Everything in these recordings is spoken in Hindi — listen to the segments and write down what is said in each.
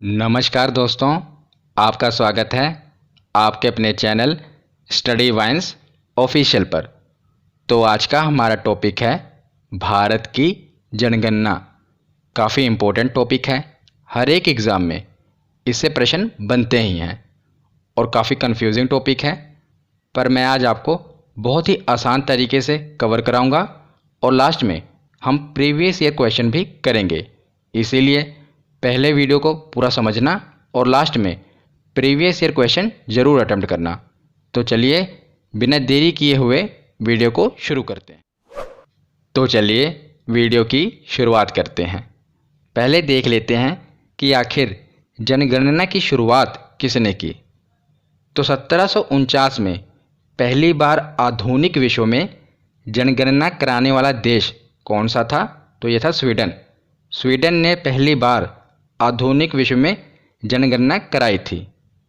नमस्कार दोस्तों, आपका स्वागत है आपके अपने चैनल स्टडी वाइन्स ऑफिशियल पर। तो आज का हमारा टॉपिक है भारत की जनगणना। काफ़ी इम्पोर्टेंट टॉपिक है, हर एक एग्ज़ाम में इससे प्रश्न बनते ही हैं और काफ़ी कंफ्यूजिंग टॉपिक है, पर मैं आज आपको बहुत ही आसान तरीके से कवर कराऊंगा और लास्ट में हम प्रीवियस ईयर क्वेश्चन भी करेंगे। इसीलिए पहले वीडियो को पूरा समझना और लास्ट में प्रीवियस ईयर क्वेश्चन ज़रूर अटेम्प्ट करना। तो चलिए बिना देरी किए हुए वीडियो को शुरू करते हैं। तो चलिए वीडियो की शुरुआत करते हैं। पहले देख लेते हैं कि आखिर जनगणना की शुरुआत किसने की। तो 1749 में पहली बार आधुनिक विश्व में जनगणना कराने वाला देश कौन सा था? तो यह था स्वीडन। स्वीडन ने पहली बार आधुनिक विश्व में जनगणना कराई थी।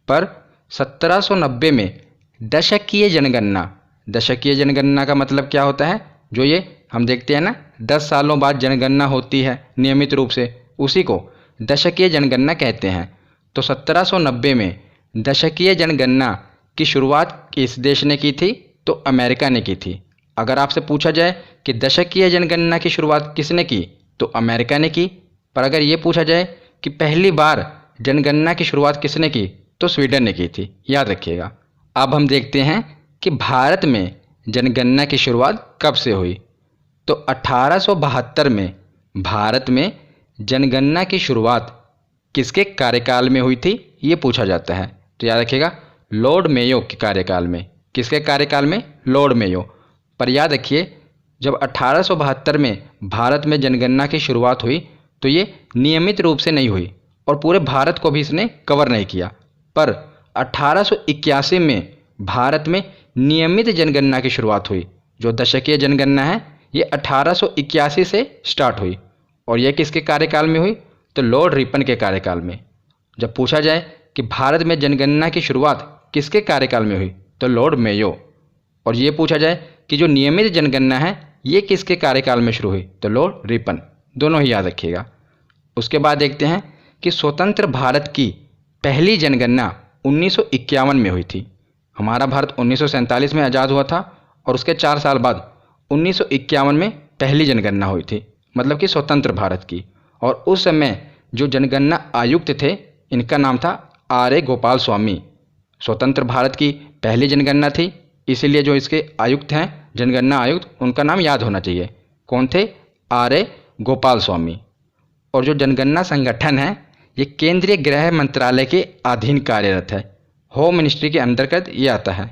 पर 1790 में दशकीय जनगणना का मतलब क्या होता है? जो ये हम देखते हैं ना, 10 सालों बाद जनगणना होती है नियमित रूप से, उसी को दशकीय जनगणना कहते हैं। तो 1790 में दशकीय जनगणना की शुरुआत किस देश ने की थी? तो अमेरिका ने की थी। अगर आपसे पूछा जाए कि दशकीय जनगणना की शुरुआत किसने की, तो अमेरिका ने की। पर अगर ये पूछा जाए कि पहली बार जनगणना की शुरुआत किसने की, तो स्वीडन ने की थी, याद रखिएगा। अब हम देखते हैं कि भारत में जनगणना की शुरुआत कब से हुई। तो 1872 में भारत में जनगणना की शुरुआत किसके कार्यकाल में हुई थी, ये पूछा जाता है। तो याद रखिएगा, लॉर्ड मेयो के कार्यकाल में। किसके कार्यकाल में? Lord Mayo. पर याद रखिए, जब 1872 में भारत में जनगणना की शुरुआत हुई तो ये नियमित रूप से नहीं हुई और पूरे भारत को भी इसने कवर नहीं किया। पर 1881 में भारत में नियमित जनगणना की शुरुआत हुई। जो दशकीय जनगणना है ये 1881 से स्टार्ट हुई और यह किसके कार्यकाल में हुई? तो लॉर्ड रिपन के कार्यकाल में। जब पूछा जाए कि भारत में जनगणना की शुरुआत किसके कार्यकाल में हुई, तो लॉर्ड मेयो। और ये पूछा जाए कि जो नियमित जनगणना है ये किसके कार्यकाल में शुरू हुई, तो लॉर्ड रिपन। दोनों ही याद रखिएगा। उसके बाद देखते हैं कि स्वतंत्र भारत की पहली जनगणना 1951 में हुई थी। हमारा भारत 1947 में आज़ाद हुआ था और उसके 4 साल बाद 1951 में पहली जनगणना हुई थी, मतलब कि स्वतंत्र भारत की। और उस समय जो जनगणना आयुक्त थे, इनका नाम था आर ए गोपाल स्वामी। स्वतंत्र भारत की पहली जनगणना थी, इसीलिए जो इसके आयुक्त हैं, जनगणना आयुक्त, उनका नाम याद होना चाहिए। कौन थे? R A Gopal Swami. और जो जनगणना संगठन है ये केंद्रीय गृह मंत्रालय के अधीन कार्यरत है। होम मिनिस्ट्री के अंतर्गत ये आता है,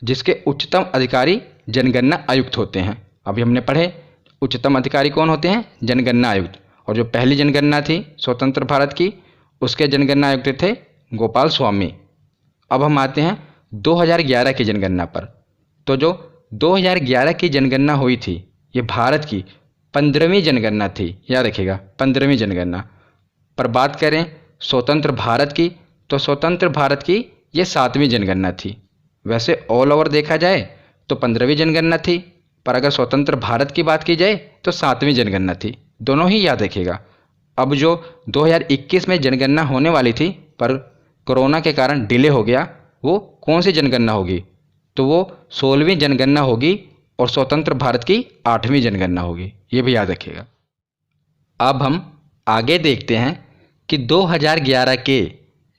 जिसके उच्चतम अधिकारी जनगणना आयुक्त होते हैं। अभी हमने पढ़े उच्चतम अधिकारी कौन होते हैं? जनगणना आयुक्त। और जो पहली जनगणना थी स्वतंत्र भारत की, उसके जनगणना आयुक्त थे गोपाल स्वामी। अब हम आते हैं 2011 की जनगणना पर। तो जो 2011 की जनगणना हुई थी ये भारत की 15वीं जनगणना थी, याद रखिएगा, 15वीं जनगणना। पर बात करें स्वतंत्र भारत की, तो स्वतंत्र भारत की ये 7वीं जनगणना थी। वैसे ऑल ओवर देखा जाए तो 15वीं जनगणना थी, पर अगर स्वतंत्र भारत की बात की जाए तो 7वीं जनगणना थी। दोनों ही याद रखिएगा। अब जो 2021 में जनगणना होने वाली थी पर कोरोना के कारण डिले हो गया, वो कौन सी जनगणना होगी? तो वो 16वीं जनगणना होगी और स्वतंत्र भारत की 8वीं जनगणना होगी, ये भी याद रखिएगा। अब हम आगे देखते हैं कि 2011 के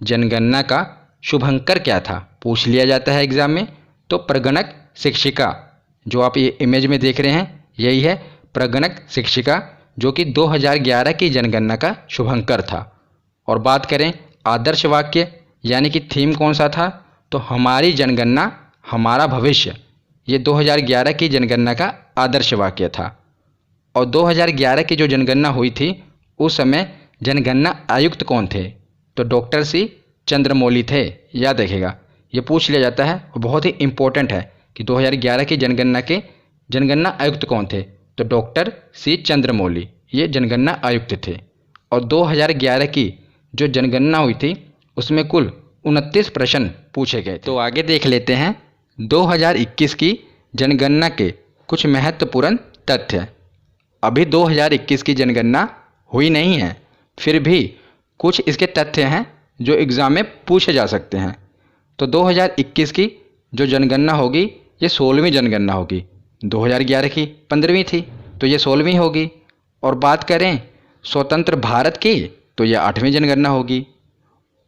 जनगणना का शुभंकर क्या था, पूछ लिया जाता है एग्जाम में। तो प्रगणक शिक्षिका, जो आप ये इमेज में देख रहे हैं यही है प्रगणक शिक्षिका, जो कि 2011 की जनगणना का शुभंकर था। और बात करें आदर्श वाक्य यानी कि थीम कौन सा था, तो हमारी जनगणना हमारा भविष्य, ये 2011 की जनगणना का आदर्श वाक्य था। और 2011 की जो जनगणना हुई थी उस समय जनगणना आयुक्त कौन थे? तो डॉक्टर सी चंद्रमौली थे, याद रखिएगा। ये पूछ लिया जाता है और बहुत ही इम्पोर्टेंट है कि 2011 की जनगणना के जनगणना आयुक्त कौन थे? तो डॉक्टर सी चंद्रमौली, ये जनगणना आयुक्त थे। और 2011 की जो जनगणना हुई थी उसमें कुल 29 प्रश्न पूछे गए थे। तो आगे देख लेते हैं 2021 की जनगणना के कुछ महत्वपूर्ण तथ्य। अभी 2021 की जनगणना हुई नहीं है, फिर भी कुछ इसके तथ्य हैं जो एग्ज़ाम में पूछे जा सकते हैं। तो 2021 की जो जनगणना होगी ये 16वीं जनगणना होगी। 2011 की 15वीं थी तो ये 16वीं होगी। और बात करें स्वतंत्र भारत की तो ये 8वीं जनगणना होगी।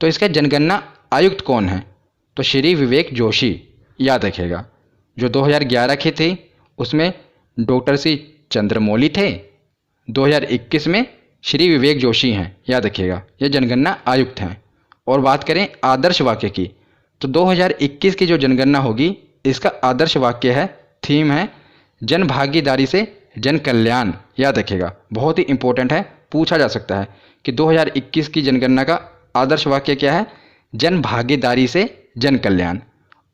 तो इसका जनगणना आयुक्त कौन है? तो श्री विवेक जोशी, याद रखिएगा। जो 2011 की थी उसमें डॉक्टर सी चंद्रमौली थे, 2021 में श्री विवेक जोशी हैं, याद रखिएगा। ये जनगणना आयुक्त हैं। और बात करें आदर्श वाक्य की तो 2021 की जो जनगणना होगी इसका आदर्श वाक्य है, थीम है जन भागीदारी से जन कल्याण, याद रखिएगा। बहुत ही इंपॉर्टेंट है, पूछा जा सकता है कि 2021 की जनगणना का आदर्श वाक्य क्या है? जन भागीदारी से जन कल्याण।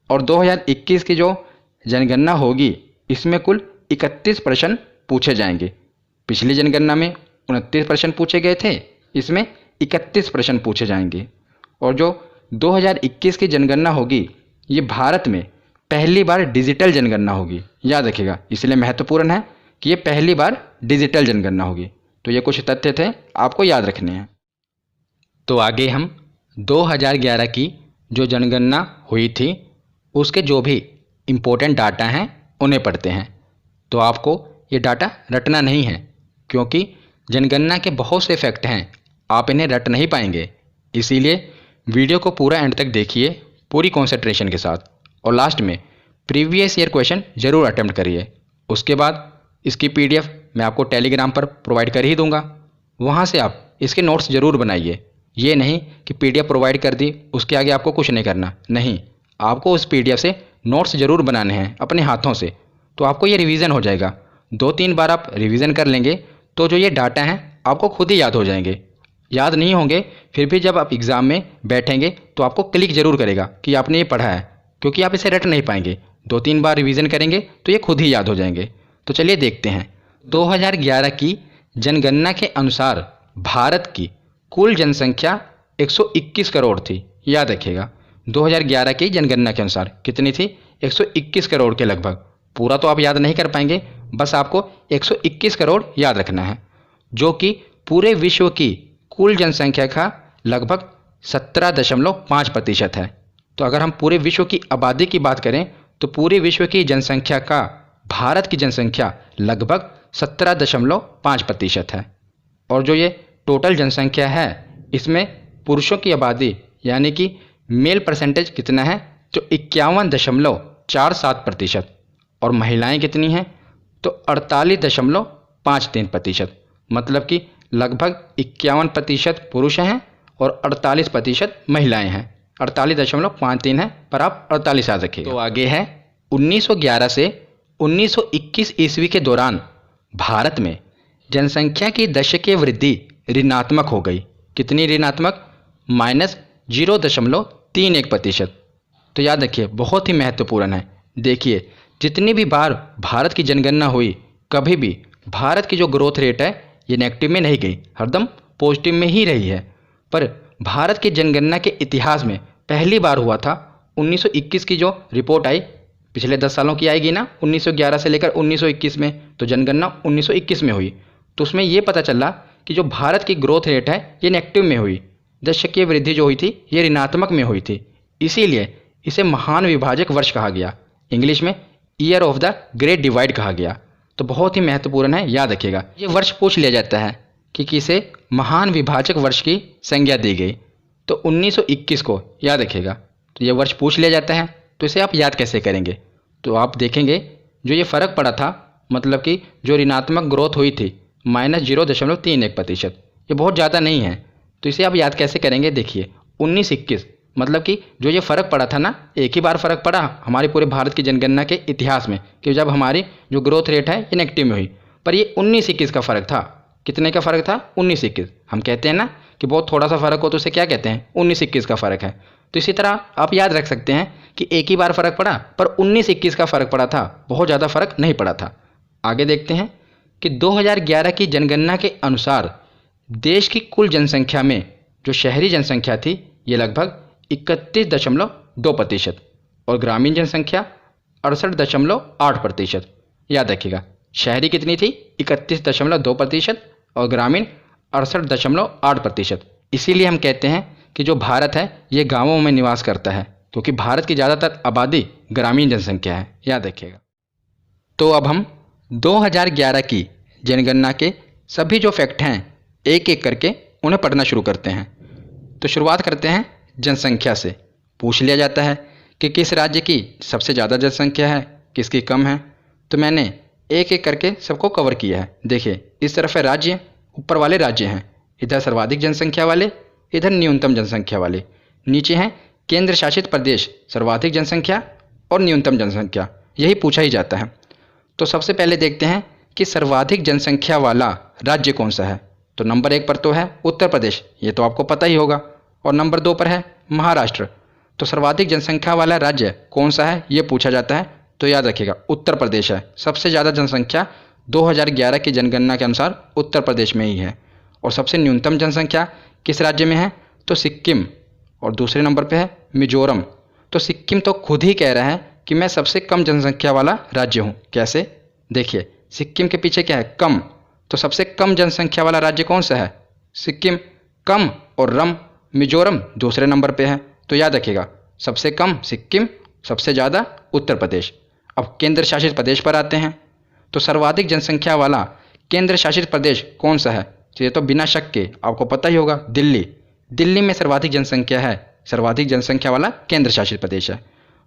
और 2021 की जो जनगणना होगी इसमें कुल 31 प्रश्न पूछे जाएंगे। पिछली जनगणना में 29 प्रश्न पूछे गए थे, इसमें 31 प्रश्न पूछे जाएंगे। और जो 2021 की जनगणना होगी ये भारत में पहली बार डिजिटल जनगणना होगी, याद रखिएगा। इसलिए महत्वपूर्ण है कि ये पहली बार डिजिटल जनगणना होगी। तो ये कुछ तथ्य थे, आपको याद रखने हैं। तो आगे हम 2011 की जो जनगणना हुई थी उसके जो भी इम्पोर्टेंट डाटा हैं उन्हें पढ़ते हैं। तो आपको ये डाटा रटना नहीं है क्योंकि जनगणना के बहुत से फैक्ट हैं, आप इन्हें रट नहीं पाएंगे। इसीलिए वीडियो को पूरा एंड तक देखिए पूरी कॉन्सेंट्रेशन के साथ, और लास्ट में प्रीवियस ईयर क्वेश्चन ज़रूर अटेम्प्ट करिए। उसके बाद इसकी PDF मैं आपको टेलीग्राम पर प्रोवाइड कर ही दूंगा, वहाँ से आप इसके नोट्स ज़रूर बनाइए। ये नहीं कि PDF प्रोवाइड कर दी उसके आगे आपको कुछ नहीं करना, नहीं, आपको उस PDF से नोट्स ज़रूर बनाने हैं अपने हाथों से। तो आपको ये रिवीजन हो जाएगा, 2-3 बार आप रिवीजन कर लेंगे तो जो ये डाटा हैं आपको खुद ही याद हो जाएंगे। याद नहीं होंगे फिर भी जब आप एग्ज़ाम में बैठेंगे तो आपको क्लिक ज़रूर करेगा कि आपने ये पढ़ा है, क्योंकि आप इसे रट नहीं पाएंगे। 2-3 बार रिवीजन करेंगे तो ये खुद ही याद हो जाएंगे। तो चलिए देखते हैं। 2011 की जनगणना के अनुसार भारत की कुल जनसंख्या 121 करोड़ थी, याद रखिएगा। 2011 की जनगणना के अनुसार कितनी थी? 121 करोड़ के लगभग। पूरा तो आप याद नहीं कर पाएंगे, बस आपको 121 करोड़ याद रखना है, जो कि पूरे विश्व की कुल जनसंख्या का लगभग 17.5% है। तो अगर हम पूरे विश्व की आबादी की बात करें तो पूरे विश्व की जनसंख्या का भारत की जनसंख्या लगभग 17.5% है। और जो ये टोटल जनसंख्या है इसमें पुरुषों की आबादी यानी कि मेल परसेंटेज कितना है? तो 51.47%। और महिलाएं कितनी हैं? तो 48.53%। मतलब कि लगभग 51% पुरुष हैं और 48% महिलाएं हैं। 48.53 है पर आप 48 याद रखिएगा। तो आगे है 1911 से 1921 ईस्वी के दौरान भारत में जनसंख्या की दशकीय वृद्धि ऋणात्मक हो गई। कितनी ऋणात्मक? -0.31%। तो याद रखिए, बहुत ही महत्वपूर्ण है। देखिए, जितनी भी बार भारत की जनगणना हुई कभी भी भारत की जो ग्रोथ रेट है ये नेगेटिव में नहीं गई, हरदम पॉजिटिव में ही रही है। पर भारत की जनगणना के इतिहास में पहली बार हुआ था 1921 की जो रिपोर्ट आई, पिछले 10 सालों की आएगी ना, 1911 से लेकर 1921 में, तो जनगणना 1921 में हुई। तो उसमें ये पता चला कि जो भारत की ग्रोथ रेट है ये नेगेटिव में हुई, दशकीय वृद्धि जो हुई थी ये ऋणात्मक में हुई थी। इसीलिए इसे महान विभाजक वर्ष कहा गया, इंग्लिश में year of the great divide कहा गया। तो बहुत ही महत्वपूर्ण है, याद रखिएगा। ये वर्ष पूछ लिया जाता है कि किसे महान विभाजक वर्ष की संज्ञा दी गई, तो 1921 को याद रखिएगा। तो ये वर्ष पूछ लिया जाता है, तो इसे आप याद कैसे करेंगे? तो आप देखेंगे जो ये फ़र्क पड़ा था, मतलब कि जो ऋणात्मक ग्रोथ हुई थी -0.31%, ये बहुत ज़्यादा नहीं है। तो इसे आप याद कैसे करेंगे? देखिए 1921 मतलब कि जो ये फ़र्क पड़ा था ना, एक ही बार फ़र्क पड़ा हमारे पूरे भारत की जनगणना के इतिहास में कि जब हमारी जो ग्रोथ रेट है ये नेगेटिव में हुई। पर ये 1921 का फ़र्क था। कितने का फ़र्क था? 1921। हम कहते हैं ना कि बहुत थोड़ा सा फ़र्क हो तो उसे क्या कहते हैं? 1921 का फ़र्क है। तो इसी तरह आप याद रख सकते हैं कि एक ही बार फ़र्क पड़ा पर 1921 का फ़र्क पड़ा था, बहुत ज़्यादा फ़र्क नहीं पड़ा था। आगे देखते हैं कि 2011 की जनगणना के अनुसार देश की कुल जनसंख्या में जो शहरी जनसंख्या थी ये लगभग 31.2% और ग्रामीण जनसंख्या 68.8%। याद रखिएगा, शहरी कितनी थी? 31.2% और ग्रामीण 68.8%। इसीलिए हम कहते हैं कि जो भारत है ये गांवों में निवास करता है, क्योंकि भारत की ज़्यादातर आबादी ग्रामीण जनसंख्या है, याद रखिएगा। तो अब हम 2011 की जनगणना के सभी जो फैक्ट हैं एक एक करके उन्हें पढ़ना शुरू करते हैं। तो शुरुआत करते हैं जनसंख्या से। पूछ लिया जाता है कि किस राज्य की सबसे ज़्यादा जनसंख्या है, किसकी कम है। तो मैंने एक एक करके सबको कवर किया है। देखिए, इस तरफ है राज्य, ऊपर वाले राज्य हैं, इधर सर्वाधिक जनसंख्या वाले, इधर न्यूनतम जनसंख्या वाले, नीचे हैं केंद्र शासित प्रदेश, सर्वाधिक जनसंख्या और न्यूनतम जनसंख्या, यही पूछा ही जाता है। तो सबसे पहले देखते हैं कि सर्वाधिक जनसंख्या वाला राज्य कौन सा है। तो नंबर 1 पर तो है उत्तर प्रदेश, ये तो आपको पता ही होगा, और नंबर 2 पर है महाराष्ट्र। तो सर्वाधिक जनसंख्या वाला राज्य कौन सा है ये पूछा जाता है, तो याद रखिएगा उत्तर प्रदेश है। सबसे ज़्यादा जनसंख्या 2011 की जनगणना के अनुसार उत्तर प्रदेश में ही है। और सबसे न्यूनतम जनसंख्या किस राज्य में है, तो सिक्किम, और दूसरे नंबर पे है मिजोरम। तो सिक्किम तो खुद ही कह रहा है कि मैं सबसे कम जनसंख्या वाला राज्य हूँ। कैसे, देखिए सिक्किम के पीछे क्या है, कम। तो सबसे कम जनसंख्या वाला राज्य कौन सा है, सिक्किम, कम और रम मिजोरम दूसरे नंबर पे है। तो याद रखिएगा सबसे कम सिक्किम, सबसे ज़्यादा उत्तर प्रदेश। अब केंद्र शासित प्रदेश पर आते हैं। तो सर्वाधिक जनसंख्या वाला केंद्र शासित प्रदेश कौन सा है, तो ये तो बिना शक के आपको पता ही होगा, दिल्ली। दिल्ली में सर्वाधिक जनसंख्या है, सर्वाधिक जनसंख्या वाला केंद्र शासित प्रदेश है।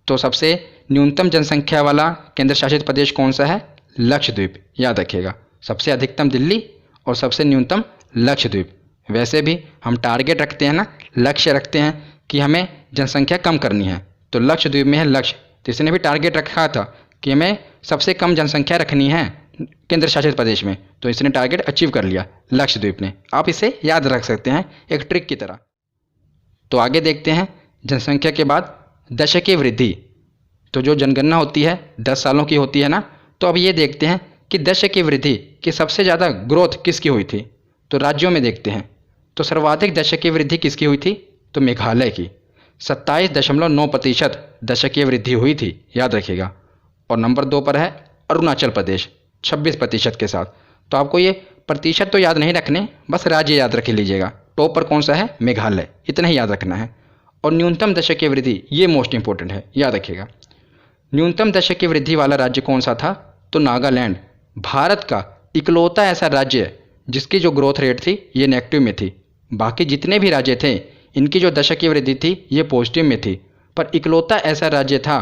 तो सबसे न्यूनतम जनसंख्या वाला केंद्र शासित प्रदेश कौन सा है, लक्षद्वीप, याद रखिएगा। सबसे अधिकतम दिल्ली और सबसे न्यूनतम लक्षद्वीप। वैसे भी हम टारगेट रखते हैं ना, लक्ष्य रखते हैं कि हमें जनसंख्या कम करनी है, तो लक्षद्वीप में है लक्ष्य। तो इसने भी टारगेट रखा था कि हमें सबसे कम जनसंख्या रखनी है केंद्र शासित प्रदेश में, तो इसने टारगेट अचीव कर लिया लक्षद्वीप ने। आप इसे याद रख सकते हैं एक ट्रिक की तरह। तो आगे देखते हैं जनसंख्या के बाद दशकीय वृद्धि। तो जो जनगणना होती है 10 सालों की होती है ना, तो अब ये देखते हैं कि दशकीय वृद्धि की सबसे ज़्यादा ग्रोथ किसकी हुई थी। तो राज्यों में देखते हैं, तो सर्वाधिक दशकीय वृद्धि किसकी हुई थी, तो मेघालय की 27.9% दशकीय वृद्धि हुई थी, याद रखिएगा। और नंबर 2 पर है अरुणाचल प्रदेश 26% के साथ। तो आपको ये प्रतिशत तो याद नहीं रखने, बस राज्य याद रख लीजिएगा। टॉप पर कौन सा है, मेघालय, इतना ही याद रखना है। और न्यूनतम दशकीय वृद्धि, ये मोस्ट इंपॉर्टेंट है, याद रखिएगा। न्यूनतम दशकीय वृद्धि वाला राज्य कौन सा था, तो नागालैंड। भारत का इकलौता ऐसा राज्य है जिसकी जो ग्रोथ रेट थी ये नेगेटिव में थी। बाकी जितने भी राज्य थे इनकी जो दशकीय वृद्धि थी ये पॉजिटिव में थी, पर इकलौता ऐसा राज्य था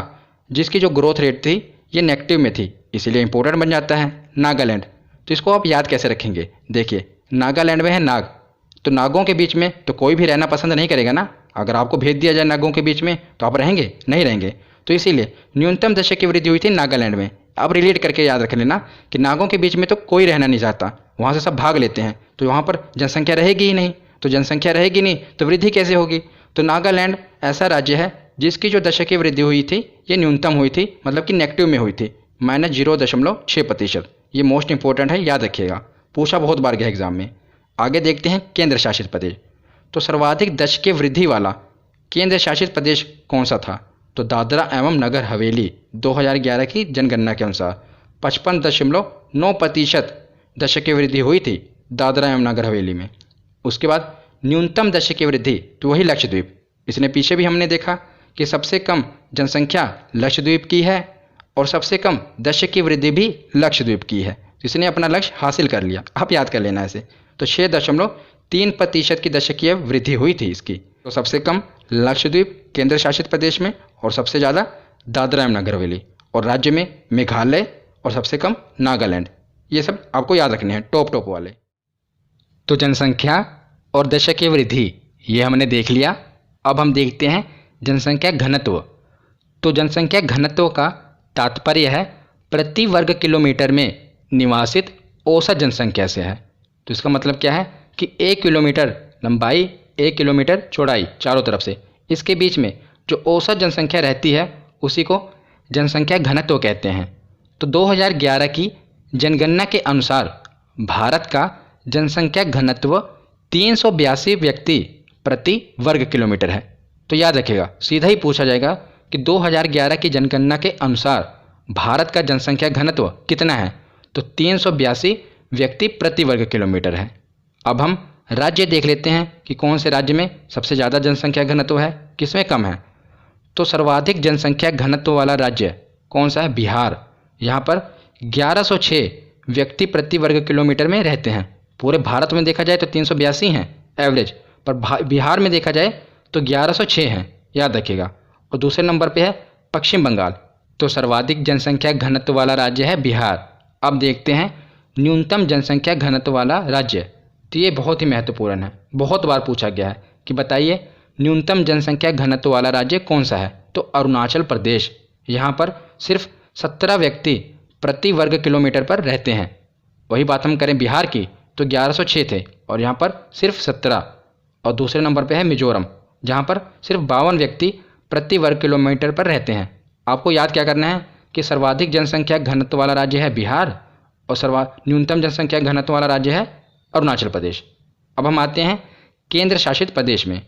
जिसकी जो ग्रोथ रेट थी ये नेगेटिव में थी, इसीलिए इंपॉर्टेंट बन जाता है नागालैंड। तो इसको आप याद कैसे रखेंगे, देखिए नागालैंड में है नाग, तो नागों के बीच में तो कोई भी रहना पसंद नहीं करेगा ना। अगर आपको भेज दिया जाए नागों के बीच में तो आप रहेंगे, नहीं रहेंगे। तो इसीलिए न्यूनतम दशकीय वृद्धि हुई थी नागालैंड में। आप रिलेट करके याद रख लेना कि नागों के बीच में तो कोई रहना नहीं चाहता, वहाँ से सब भाग लेते हैं, तो वहाँ पर जनसंख्या रहेगी ही नहीं। तो जनसंख्या रहेगी नहीं तो वृद्धि कैसे होगी। तो नागालैंड ऐसा राज्य है जिसकी जो दशकीय वृद्धि हुई थी ये न्यूनतम हुई थी, मतलब कि नेगेटिव में हुई थी, -0.6%। ये मोस्ट इंपॉर्टेंट है, याद रखिएगा, पूछा बहुत बार गया एग्जाम में। आगे देखते हैं केंद्र शासित प्रदेश। तो सर्वाधिक दशकीय वृद्धि वाला केंद्र शासित प्रदेश कौन सा था, तो दादरा एवं नगर हवेली 2011 की जनगणना के अनुसार 55.9% दशकीय वृद्धि हुई थी दादरा एवं नगर हवेली में। उसके बाद न्यूनतम दशकीय वृद्धि तो वही लक्षद्वीप। इसने पीछे भी हमने देखा कि सबसे कम जनसंख्या लक्षद्वीप की है और सबसे कम दशकीय वृद्धि भी लक्षद्वीप की है। तो इसने अपना लक्ष्य हासिल कर लिया, आप याद कर लेना ऐसे। तो 6.3% की दशकीय वृद्धि हुई थी इसकी। तो सबसे कम लक्षद्वीप केंद्र शासित प्रदेश में और सबसे ज़्यादा दादरा एवं नगर हवेली, और राज्य में मेघालय और सबसे कम नागालैंड। ये सब आपको याद रखने हैं, टॉप वाले। तो जनसंख्या और दशकीय वृद्धि ये हमने देख लिया। अब हम देखते हैं जनसंख्या घनत्व। तो जनसंख्या घनत्व का तात्पर्य है प्रति वर्ग किलोमीटर में निवासित औसत जनसंख्या से है। तो इसका मतलब क्या है कि 1 किलोमीटर लंबाई 1 किलोमीटर चौड़ाई चारों तरफ से, इसके बीच में जो औसत जनसंख्या रहती है उसी को जनसंख्या घनत्व कहते हैं। तो 2011 की जनगणना के अनुसार भारत का जनसंख्या घनत्व 382 व्यक्ति प्रति वर्ग किलोमीटर है। तो याद रखिएगा, सीधा ही पूछा जाएगा कि 2011 की जनगणना के अनुसार भारत का जनसंख्या घनत्व कितना है, तो 382 व्यक्ति प्रति वर्ग किलोमीटर है। अब हम राज्य देख लेते हैं कि कौन से राज्य में सबसे ज़्यादा जनसंख्या घनत्व है, किसमें कम है। तो सर्वाधिक जनसंख्या घनत्व वाला राज्य कौन सा है? बिहार। यहाँ पर 1106 व्यक्ति प्रति वर्ग किलोमीटर में रहते हैं। पूरे भारत में देखा जाए तो 382 हैं एवरेज, पर बिहार में देखा जाए तो 1106 हैं, याद रखिएगा। और दूसरे नंबर पे है पश्चिम बंगाल। तो सर्वाधिक जनसंख्या घनत्व वाला राज्य है बिहार। अब देखते हैं न्यूनतम जनसंख्या घनत्व वाला राज्य। तो ये बहुत ही महत्वपूर्ण है, बहुत बार पूछा गया है कि बताइए न्यूनतम जनसंख्या घनत्व वाला राज्य कौन सा है? तो अरुणाचल प्रदेश। यहाँ पर सिर्फ 17 व्यक्ति प्रति वर्ग किलोमीटर पर रहते हैं। वही बात हम करें बिहार की तो 1106 थे और यहाँ पर सिर्फ 17। और दूसरे नंबर पे है मिजोरम, जहाँ पर सिर्फ 52 व्यक्ति प्रति वर्ग किलोमीटर पर रहते हैं। आपको याद क्या करना है कि सर्वाधिक जनसंख्या घनत्व वाला राज्य है बिहार और न्यूनतम जनसंख्या घनत्व वाला राज्य है अरुणाचल प्रदेश। अब हम आते हैं केंद्र शासित प्रदेश में।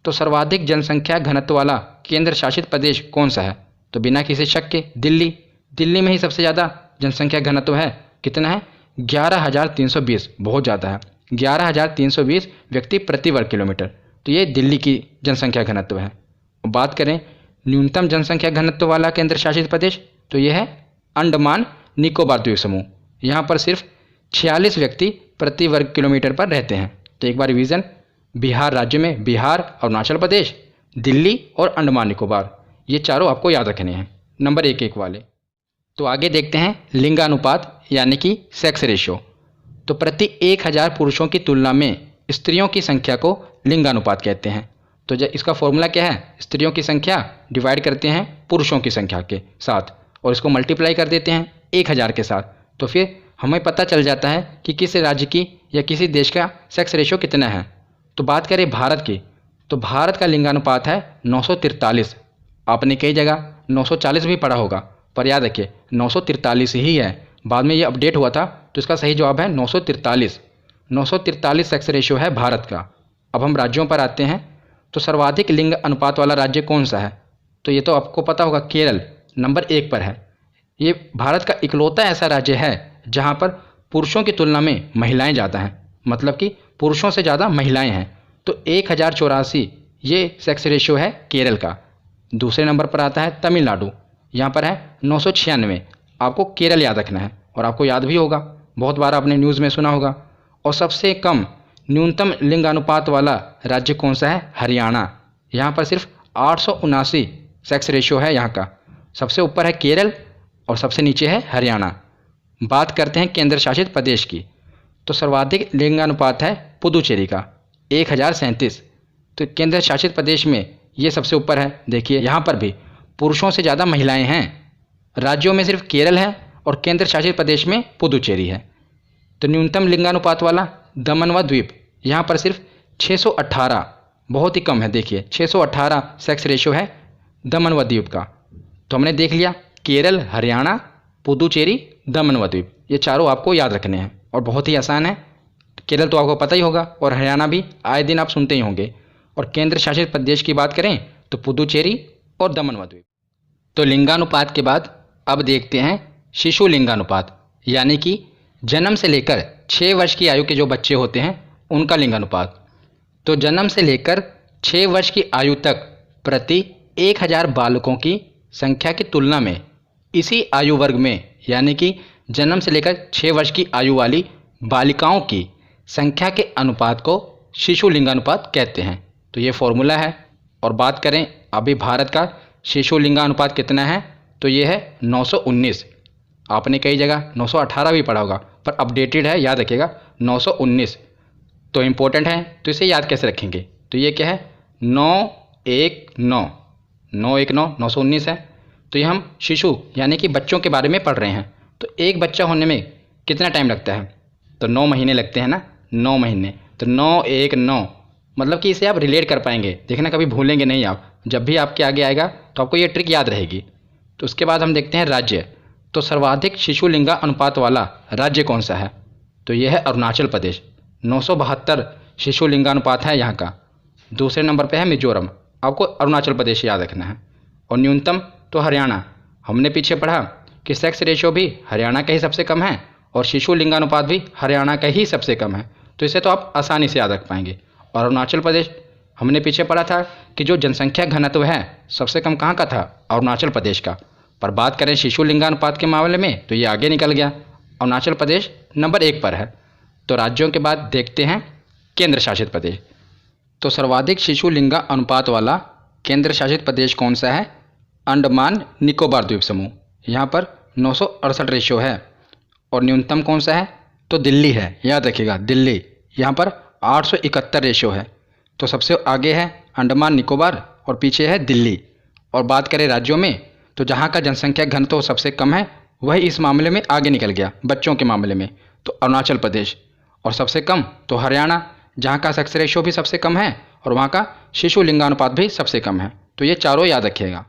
तो सर्वाधिक जनसंख्या घनत्व वाला केंद्र शासित प्रदेश कौन सा है? तो बिना किसी शक के दिल्ली। दिल्ली में ही सबसे ज़्यादा जनसंख्या घनत्व है। कितना है? 11,320, बहुत ज़्यादा है। 11,320 व्यक्ति प्रति वर्ग किलोमीटर। तो ये दिल्ली की जनसंख्या घनत्व है। बात करें न्यूनतम जनसंख्या घनत्व वाला केंद्र शासित प्रदेश, तो यह है अंडमान निकोबार द्वीप समूह। यहाँ पर सिर्फ 46 व्यक्ति प्रति वर्ग किलोमीटर पर रहते हैं। तो एक बार रिवीजन, बिहार राज्य में बिहार, अरुणाचल प्रदेश, दिल्ली और अंडमान निकोबार, ये चारों आपको याद रखने हैं नंबर एक वाले। तो आगे देखते हैं लिंगानुपात यानी कि सेक्स रेशियो। तो प्रति 1000 पुरुषों की तुलना में स्त्रियों की संख्या को लिंगानुपात कहते हैं। तो जब इसका फॉर्मूला क्या है? स्त्रियों की संख्या डिवाइड करते हैं पुरुषों की संख्या के साथ और इसको मल्टीप्लाई कर देते हैं 1000 के साथ। तो फिर हमें पता चल जाता है कि किस राज्य की या किसी देश का सेक्स रेशियो कितना है। तो बात करें भारत की, तो भारत का लिंगानुपात है 943। आपने कई जगह 940 भी पढ़ा होगा, पर याद रखिए 943 ही है। बाद में ये अपडेट हुआ था, तो इसका सही जवाब है 943। 943 सेक्स रेशियो है भारत का। अब हम राज्यों पर आते हैं। तो सर्वाधिक लिंग अनुपात वाला राज्य कौन सा है? तो ये तो आपको पता होगा, केरल नंबर 1 पर है। ये भारत का इकलौता ऐसा राज्य है जहाँ पर पुरुषों की तुलना में महिलाएं ज़्यादा हैं, मतलब कि पुरुषों से ज़्यादा महिलाएं हैं। तो 1084 ये सेक्स रेशियो है केरल का। दूसरे नंबर पर आता है तमिलनाडु, यहाँ पर है 996। आपको केरल याद रखना है और आपको याद भी होगा, बहुत बार आपने न्यूज़ में सुना होगा। और सबसे कम न्यूनतम लिंगानुपात वाला राज्य कौन सा है? हरियाणा। यहाँ पर सिर्फ 879 सेक्स रेशियो है यहाँ का। सबसे ऊपर है केरल और सबसे नीचे है हरियाणा। बात करते हैं केंद्र शासित प्रदेश की। तो सर्वाधिक लिंगानुपात है पुदुचेरी का 1037। तो केंद्र शासित प्रदेश में ये सबसे ऊपर है। देखिए यहाँ पर भी पुरुषों से ज़्यादा महिलाएं हैं। राज्यों में सिर्फ केरल है और केंद्र शासित प्रदेश में पुदुचेरी है। तो न्यूनतम लिंगानुपात वाला दमन व द्वीप, यहाँ पर सिर्फ 618, बहुत ही कम है। देखिए 618 सेक्स रेशियो है दमन व द्वीप का। तो हमने देख लिया केरल, हरियाणा, पुदुचेरी, दमन व द्वीप, ये चारों आपको याद रखने हैं और बहुत ही आसान है। केरल तो आपको पता ही होगा और हरियाणा भी आए दिन आप सुनते ही होंगे। और केंद्र शासित प्रदेश की बात करें तो पुदुचेरी और दमन व द्वीप। तो लिंगानुपात के बाद अब देखते हैं शिशु लिंगानुपात, यानी कि जन्म से लेकर 6 वर्ष की आयु के जो बच्चे होते हैं उनका लिंगानुपात। तो जन्म से लेकर 6 वर्ष की आयु तक प्रति 1000 बालकों की संख्या की तुलना में इसी आयु वर्ग में, यानी कि जन्म से लेकर 6 वर्ष की आयु वाली बालिकाओं की संख्या के अनुपात को शिशु लिंगानुपात कहते हैं। तो ये फॉर्मूला है। और बात करें अभी भारत का शिशु लिंगानुपात कितना है, तो ये है 919। आपने कई जगह 918 भी पढ़ा होगा, पर अपडेटेड है, याद रखिएगा 919। तो इम्पोर्टेंट है, तो इसे याद कैसे रखेंगे? तो ये क्या है? 919, 919 है। तो ये हम शिशु यानी कि बच्चों के बारे में पढ़ रहे हैं। तो एक बच्चा होने में कितना टाइम लगता है? तो 9 महीने लगते हैं ना, 9 महीने। तो 919 मतलब कि इसे आप रिलेट कर पाएंगे। देखना कभी भूलेंगे नहीं आप, जब भी आपके आगे आएगा तो आपको ये ट्रिक याद रहेगी। तो उसके बाद हम देखते हैं राज्य। तो सर्वाधिक शिशु लिंगा अनुपात वाला राज्य कौन सा है? तो यह है अरुणाचल प्रदेश। 972 शिशु लिंगानुपात है यहाँ का। दूसरे नंबर पे है मिजोरम। आपको अरुणाचल प्रदेश याद रखना है। और न्यूनतम तो हरियाणा। हमने पीछे पढ़ा कि सेक्स रेशियो भी हरियाणा का ही सबसे कम है और शिशु लिंगानुपात भी हरियाणा का ही सबसे कम है। तो इसे तो आप आसानी से याद रख पाएंगे। और अरुणाचल प्रदेश, हमने पीछे पढ़ा था कि जो जनसंख्या घनत्व है सबसे कम कहाँ का था, अरुणाचल प्रदेश का। पर बात करें शिशु लिंगानुपात के मामले में तो ये आगे निकल गया, अरुणाचल प्रदेश नंबर 1 पर है। तो राज्यों के बाद देखते हैं केंद्र शासित प्रदेश। तो सर्वाधिक शिशु लिंगा अनुपात वाला केंद्र शासित प्रदेश कौन सा है, अंडमान निकोबार द्वीप समूह। यहाँ पर 968 रेशियो है। और न्यूनतम कौन सा है, तो दिल्ली है, याद रखिएगा दिल्ली। यहाँ पर 871 रेशियो है। तो सबसे आगे है अंडमान निकोबार और पीछे है दिल्ली। और बात करें राज्यों में तो जहाँ का जनसंख्या घनत्व सबसे कम है वही इस मामले में आगे निकल गया बच्चों के मामले में, तो अरुणाचल प्रदेश। और सबसे कम तो हरियाणा, जहाँ का सेक्स रेशियो भी सबसे कम है और वहाँ का शिशु लिंगानुपात भी सबसे कम है। तो ये चारों याद रखिएगा।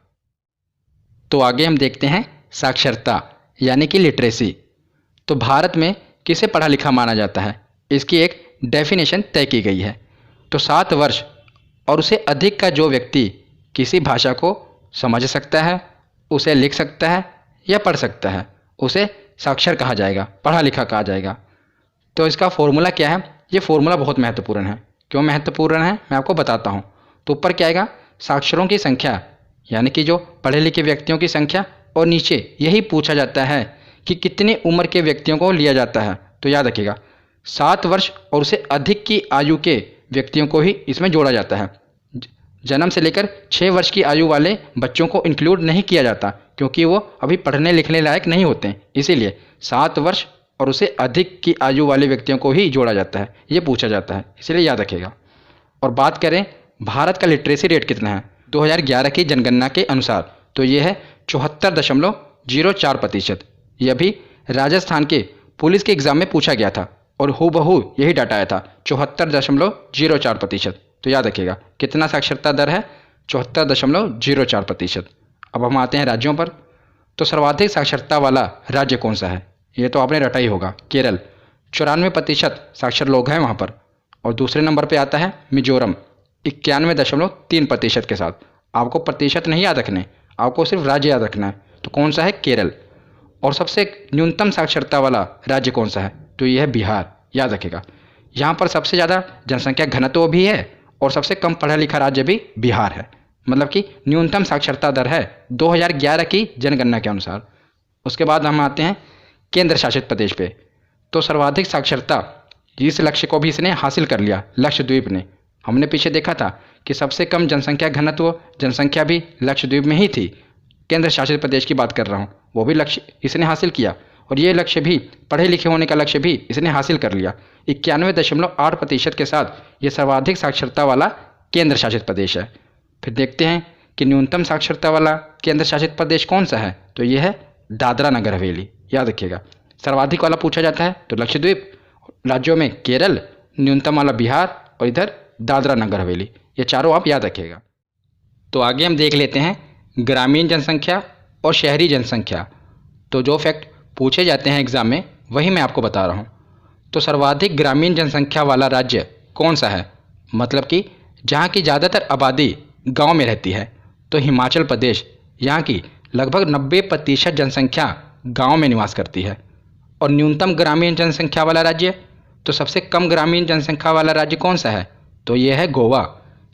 तो आगे हम देखते हैं साक्षरता यानी कि लिटरेसी। तो भारत में किसे पढ़ा लिखा माना जाता है, इसकी एक डेफिनेशन तय की गई है। तो 7 वर्ष और उससे अधिक का जो व्यक्ति किसी भाषा को समझ सकता है, उसे लिख सकता है या पढ़ सकता है, उसे साक्षर कहा जाएगा, पढ़ा लिखा कहा जाएगा। तो इसका फॉर्मूला क्या है, ये फॉर्मूला बहुत महत्वपूर्ण है। क्यों महत्वपूर्ण है मैं आपको बताता हूँ। तो ऊपर क्या आएगा, साक्षरों की संख्या यानी कि जो पढ़े लिखे व्यक्तियों की संख्या, और नीचे यही पूछा जाता है कि कितनी उम्र के व्यक्तियों को लिया जाता है। तो याद रखिएगा 7 वर्ष और उससे अधिक की आयु के व्यक्तियों को ही इसमें जोड़ा जाता है। जन्म से लेकर 6 वर्ष की आयु वाले बच्चों को इंक्लूड नहीं किया जाता क्योंकि वो अभी पढ़ने लिखने लायक नहीं होते, इसीलिए 7 वर्ष और उससे अधिक की आयु वाले व्यक्तियों को ही जोड़ा जाता है, ये पूछा जाता है, इसलिए याद रखिएगा। और बात करें भारत का लिटरेसी रेट कितना है 2011 की जनगणना के अनुसार, तो ये है 74.04%। यह भी राजस्थान के पुलिस के एग्ज़ाम में पूछा गया था और हूबहू यही डाटा आया था 74.04%। तो याद रखिएगा कितना साक्षरता दर है, 74.04%। अब हम आते हैं राज्यों पर। तो सर्वाधिक साक्षरता वाला राज्य कौन सा है, ये तो आपने रटा ही होगा, केरल। 94% साक्षर लोग हैं वहाँ पर। और दूसरे नंबर पे आता है मिजोरम 91.3% के साथ। आपको प्रतिशत नहीं याद रखने, आपको सिर्फ राज्य याद रखना है। तो कौन सा है, केरल। और सबसे न्यूनतम साक्षरता वाला राज्य कौन सा है, तो ये है बिहार, याद रखिएगा। यहाँ पर सबसे ज़्यादा जनसंख्या घनत्व भी है और सबसे कम पढ़ा लिखा राज्य भी बिहार है, मतलब कि न्यूनतम साक्षरता दर है 2011 की जनगणना के अनुसार। उसके बाद हम आते हैं केंद्र शासित प्रदेश पे। तो सर्वाधिक साक्षरता, इस लक्ष्य को भी इसने हासिल कर लिया, लक्षद्वीप ने। हमने पीछे देखा था कि सबसे कम जनसंख्या घनत्व जनसंख्या भी लक्षद्वीप में ही थी। केंद्र शासित प्रदेश की बात कर रहा हूँ, वो भी लक्ष्य इसने हासिल किया। और ये लक्ष्य भी, पढ़े लिखे होने का लक्ष्य भी इसने हासिल कर लिया। 91.8% के साथ ये सर्वाधिक साक्षरता वाला केंद्र शासित प्रदेश है। फिर देखते हैं कि न्यूनतम साक्षरता वाला केंद्र शासित प्रदेश कौन सा है, तो ये है दादरा नगर हवेली, याद रखिएगा। सर्वाधिक वाला पूछा जाता है तो लक्षद्वीप, राज्यों में केरल, न्यूनतम वाला बिहार और इधर दादरा नगर हवेली, ये चारों आप याद रखिएगा। तो आगे हम देख लेते हैं ग्रामीण जनसंख्या और शहरी जनसंख्या। तो जो फैक्ट पूछे जाते हैं एग्ज़ाम में वही मैं आपको बता रहा हूँ। तो सर्वाधिक ग्रामीण जनसंख्या वाला राज्य कौन सा है, मतलब कि जहाँ की ज़्यादातर आबादी गांव में रहती है, तो हिमाचल प्रदेश। यहाँ की लगभग 90% जनसंख्या गांव में निवास करती है। और न्यूनतम ग्रामीण जनसंख्या वाला राज्य, तो सबसे कम ग्रामीण जनसंख्या वाला राज्य कौन सा है, तो ये है गोवा,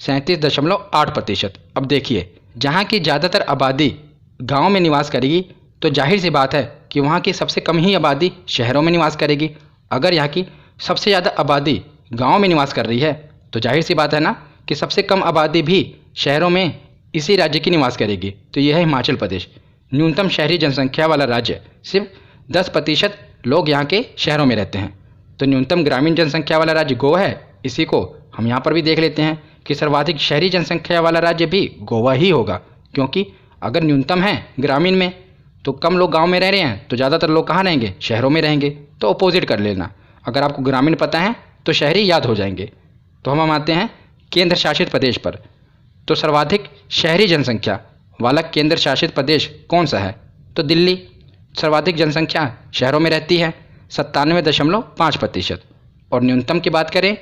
37.8%। अब देखिए, जहाँ की ज़्यादातर आबादी गांव में निवास करेगी तो जाहिर सी बात है कि वहाँ की सबसे कम ही आबादी शहरों में निवास करेगी। अगर यहाँ की सबसे ज़्यादा आबादी गांव में निवास कर रही है तो जाहिर सी बात है ना कि सबसे कम आबादी भी शहरों में इसी राज्य की निवास करेगी। तो यह है हिमाचल प्रदेश, न्यूनतम शहरी जनसंख्या वाला राज्य। सिर्फ 10% लोग यहाँ के शहरों में रहते हैं। तो न्यूनतम ग्रामीण जनसंख्या वाला राज्य गोवा है। इसी को हम यहाँ पर भी देख लेते हैं कि सर्वाधिक शहरी जनसंख्या वाला राज्य भी गोवा ही होगा, क्योंकि अगर न्यूनतम है ग्रामीण में तो कम लोग गांव में रह रहे हैं, तो ज़्यादातर लोग कहाँ रहेंगे, शहरों में रहेंगे। तो अपोजिट कर लेना, अगर आपको ग्रामीण पता है तो शहरी याद हो जाएंगे। तो हम आते हैं केंद्र शासित प्रदेश पर। तो सर्वाधिक शहरी जनसंख्या वाला केंद्र शासित प्रदेश कौन सा है, तो दिल्ली। सर्वाधिक जनसंख्या शहरों में रहती है, 97.5%। और न्यूनतम की बात करें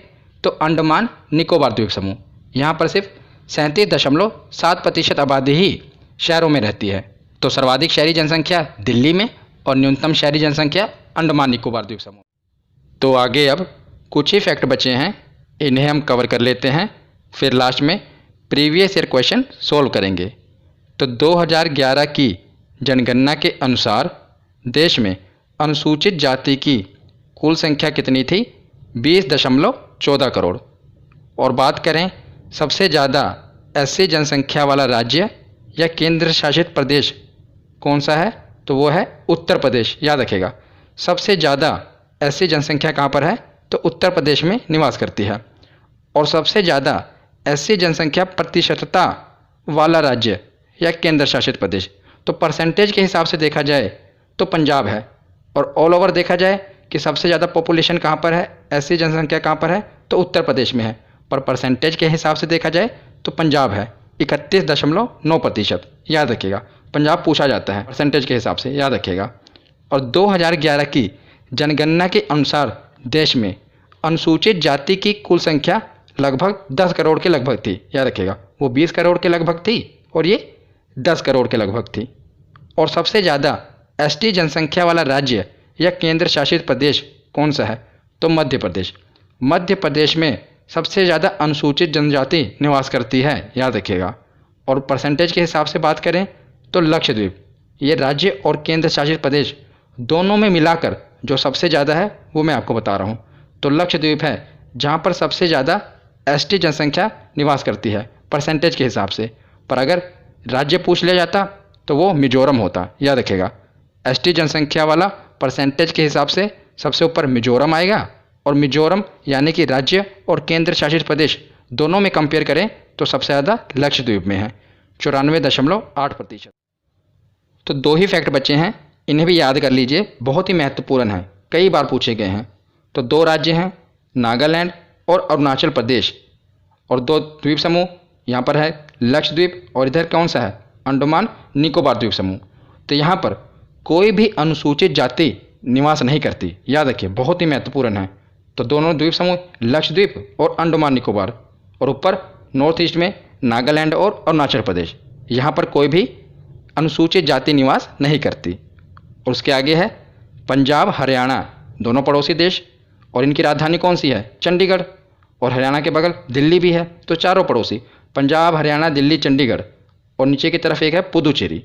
तो अंडमान निकोबार द्वीप समूह, यहाँ पर सिर्फ 37.7% आबादी ही शहरों में रहती है। तो सर्वाधिक शहरी जनसंख्या दिल्ली में और न्यूनतम शहरी जनसंख्या अंडमान निकोबार द्वीप समूह। तो आगे अब कुछ ही फैक्ट बचे हैं, इन्हें हम कवर कर लेते हैं, फिर लास्ट में प्रीवियस ईयर क्वेश्चन सोल्व करेंगे। तो 2011 की जनगणना के अनुसार देश में अनुसूचित जाति की कुल संख्या कितनी थी? 20.14 करोड़। और बात करें सबसे ज़्यादा एससी जनसंख्या वाला राज्य या केंद्र शासित प्रदेश कौन सा है? तो वो है उत्तर प्रदेश। याद रखिएगा, सबसे ज़्यादा एससी जनसंख्या कहाँ पर है? तो उत्तर प्रदेश में निवास करती है। और सबसे ज़्यादा एससी जनसंख्या प्रतिशतता वाला राज्य या केंद्र शासित प्रदेश, तो परसेंटेज के हिसाब से देखा जाए तो पंजाब है। और ऑल ओवर देखा जाए कि सबसे ज़्यादा पॉपुलेशन कहाँ पर है, एससी जनसंख्या कहाँ पर है, तो उत्तर प्रदेश में है। पर परसेंटेज के हिसाब से देखा जाए तो पंजाब है 31.9%। याद रखिएगा, पंजाब पूछा जाता है परसेंटेज के हिसाब से, याद रखिएगा। और 2011 की जनगणना के अनुसार देश में अनुसूचित जाति की कुल संख्या लगभग 10 करोड़ के लगभग थी। याद रखिएगा, वो 20 करोड़ के लगभग थी और ये 10 करोड़ के लगभग थी। और सबसे ज़्यादा एसटी जनसंख्या वाला राज्य या केंद्र शासित प्रदेश कौन सा है? तो मध्य प्रदेश। मध्य प्रदेश में सबसे ज़्यादा अनुसूचित जनजाति निवास करती है। याद रखिएगा। और परसेंटेज के हिसाब से बात करें तो लक्षद्वीप, ये राज्य और केंद्र शासित प्रदेश दोनों में मिलाकर जो सबसे ज़्यादा है वो मैं आपको बता रहा हूँ। तो लक्षद्वीप है जहाँ पर सबसे ज़्यादा एसटी जनसंख्या निवास करती है परसेंटेज के हिसाब से। पर अगर राज्य पूछ लिया जाता तो वो मिजोरम होता। याद रखिएगा, एसटी जनसंख्या वाला परसेंटेज के हिसाब से सबसे ऊपर मिजोरम आएगा। और मिजोरम यानी कि राज्य और केंद्र शासित प्रदेश दोनों में कंपेयर करें तो सबसे ज़्यादा लक्षद्वीप में है 94.8%। तो 2 ही फैक्ट बचे हैं, इन्हें भी याद कर लीजिए, बहुत ही महत्वपूर्ण है, कई बार पूछे गए हैं। तो 2 राज्य हैं, नागालैंड और अरुणाचल प्रदेश। और 2 द्वीप समूह, यहाँ पर है लक्षद्वीप और इधर कौन सा है? अंडमान निकोबार द्वीप समूह। तो यहाँ पर कोई भी अनुसूचित जाति निवास नहीं करती। याद रखिए, बहुत ही महत्वपूर्ण है। तो दोनों द्वीप समूह लक्षद्वीप और अंडमान निकोबार, और ऊपर नॉर्थ ईस्ट में नागालैंड और अरुणाचल प्रदेश, यहाँ पर कोई भी अनुसूचित जाति निवास नहीं करती। और उसके आगे है पंजाब हरियाणा, दोनों पड़ोसी देश, और इनकी राजधानी कौन सी है? चंडीगढ़। और हरियाणा के बगल दिल्ली भी है, तो चारों पड़ोसी पंजाब हरियाणा दिल्ली चंडीगढ़, और नीचे की तरफ एक है पुदुचेरी।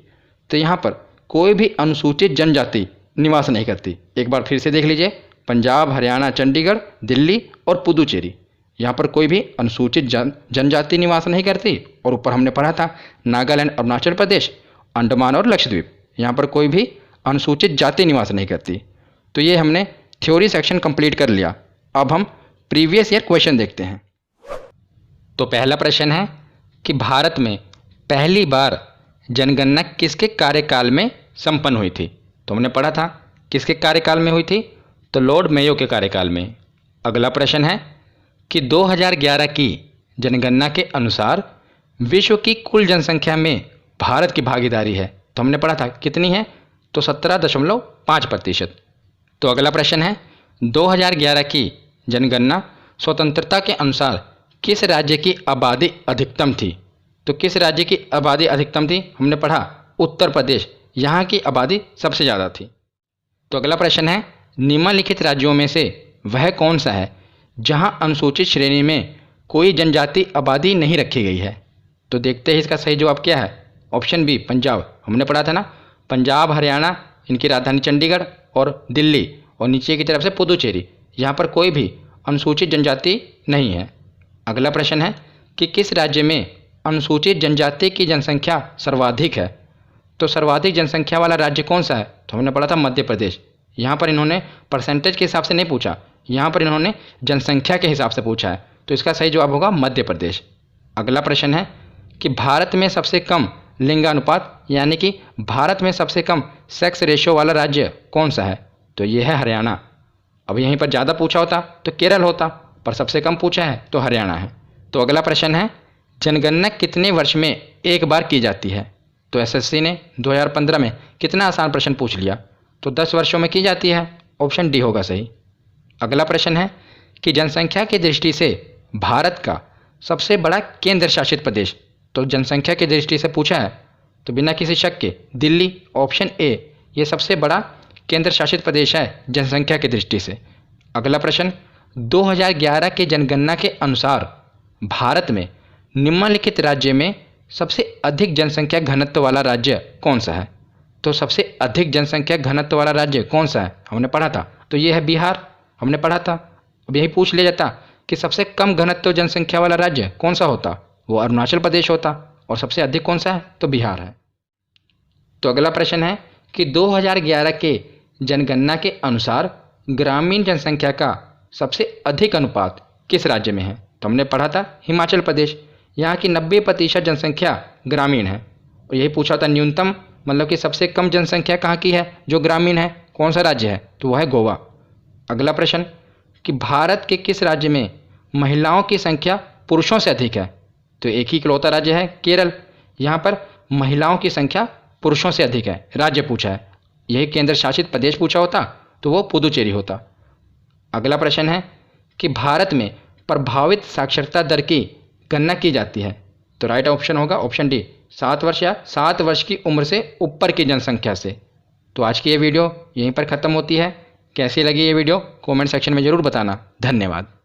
तो यहाँ पर कोई भी अनुसूचित जनजाति निवास नहीं करती। एक बार फिर से देख लीजिए, पंजाब हरियाणा चंडीगढ़ दिल्ली और पुदुचेरी, यहाँ पर कोई भी अनुसूचित जनजाति निवास नहीं करती। और ऊपर हमने पढ़ा था नागालैंड अरुणाचल प्रदेश अंडमान और लक्षद्वीप, यहाँ पर कोई भी अनुसूचित जाति निवास नहीं करती। तो ये हमने थ्योरी सेक्शन कंप्लीट कर लिया। अब हम प्रीवियस ईयर क्वेश्चन देखते हैं। तो पहला प्रश्न है कि भारत में पहली बार जनगणना किसके कार्यकाल में संपन्न हुई थी? तो हमने पढ़ा था किसके कार्यकाल में हुई थी? तो लॉर्ड मेयो के कार्यकाल में। अगला प्रश्न है कि 2011 की जनगणना के अनुसार विश्व की कुल जनसंख्या में भारत की भागीदारी है। तो हमने पढ़ा था कितनी है? तो 17.5%। तो अगला प्रश्न है 2011 की जनगणना स्वतंत्रता के अनुसार किस राज्य की आबादी अधिकतम थी? तो किस राज्य की आबादी अधिकतम थी? हमने पढ़ा उत्तर प्रदेश, यहाँ की आबादी सबसे ज़्यादा थी। तो अगला प्रश्न है निम्नलिखित राज्यों में से वह कौन सा है जहाँ अनुसूचित श्रेणी में कोई जनजाति आबादी नहीं रखी गई है? तो देखते हैं इसका सही जवाब क्या है। ऑप्शन बी पंजाब, हमने पढ़ा था ना, पंजाब हरियाणा इनकी राजधानी चंडीगढ़ और दिल्ली, और नीचे की तरफ से पुदुचेरी, यहाँ पर कोई भी अनुसूचित जनजाति नहीं है। अगला प्रश्न है कि किस राज्य में अनुसूचित जनजाति की जनसंख्या सर्वाधिक है? तो सर्वाधिक जनसंख्या वाला राज्य कौन सा है? तो हमने पढ़ा था मध्य प्रदेश। यहाँ पर इन्होंने परसेंटेज के हिसाब से नहीं पूछा, यहाँ पर इन्होंने जनसंख्या के हिसाब से पूछा है। तो इसका सही जवाब होगा मध्य प्रदेश। अगला प्रश्न है कि भारत में सबसे कम लिंगानुपात यानी कि भारत में सबसे कम सेक्स रेशियो वाला राज्य कौन सा है? तो ये है हरियाणा। अब यहीं पर ज़्यादा पूछा होता तो केरल होता, पर सबसे कम पूछा है तो हरियाणा है। तो अगला प्रश्न है जनगणना कितने वर्ष में एक बार की जाती है? तो एसएससी ने 2015 में कितना आसान प्रश्न पूछ लिया, तो 10 वर्षों में की जाती है। ऑप्शन डी होगा सही। अगला प्रश्न है कि जनसंख्या की दृष्टि से भारत का सबसे बड़ा केंद्र शासित प्रदेश, तो जनसंख्या की दृष्टि से पूछा है तो बिना किसी शक के दिल्ली, ऑप्शन ए, ये सबसे बड़ा केंद्र शासित प्रदेश है जनसंख्या की दृष्टि से। अगला प्रश्न 2011 के जनगणना के अनुसार भारत में निम्नलिखित राज्य में सबसे अधिक जनसंख्या घनत्व वाला राज्य कौन सा है? तो सबसे अधिक जनसंख्या घनत्व वाला राज्य कौन सा है? हमने पढ़ा था, तो ये है बिहार, हमने पढ़ा था। अब यही पूछ लिया जाता कि सबसे कम घनत्व जनसंख्या वाला राज्य कौन सा होता? वो अरुणाचल प्रदेश होता। और सबसे अधिक कौन सा है? तो बिहार है। तो अगला प्रश्न है कि 2011 के जनगणना के अनुसार ग्रामीण जनसंख्या का सबसे अधिक अनुपात किस राज्य में है? तो हमने पढ़ा था हिमाचल प्रदेश। यहाँ की 90% जनसंख्या ग्रामीण है। और यही पूछा था न्यूनतम, मतलब कि सबसे कम जनसंख्या कहाँ की है जो ग्रामीण है, कौन सा राज्य है? तो वह है गोवा। अगला प्रश्न कि भारत के किस राज्य में महिलाओं की संख्या पुरुषों से अधिक है? तो एक ही इकलौता राज्य है केरल। यहाँ पर महिलाओं की संख्या पुरुषों से अधिक है, राज्य पूछा है। यही केंद्र शासित प्रदेश पूछा होता तो वो पुदुचेरी होता। अगला प्रश्न है कि भारत में प्रभावित साक्षरता दर की गणना की जाती है? तो राइट ऑप्शन होगा ऑप्शन डी, 7 वर्ष या 7 वर्ष की उम्र से ऊपर की जनसंख्या से। तो आज की ये वीडियो यहीं पर ख़त्म होती है। कैसी लगी ये वीडियो कमेंट सेक्शन में ज़रूर बताना। धन्यवाद।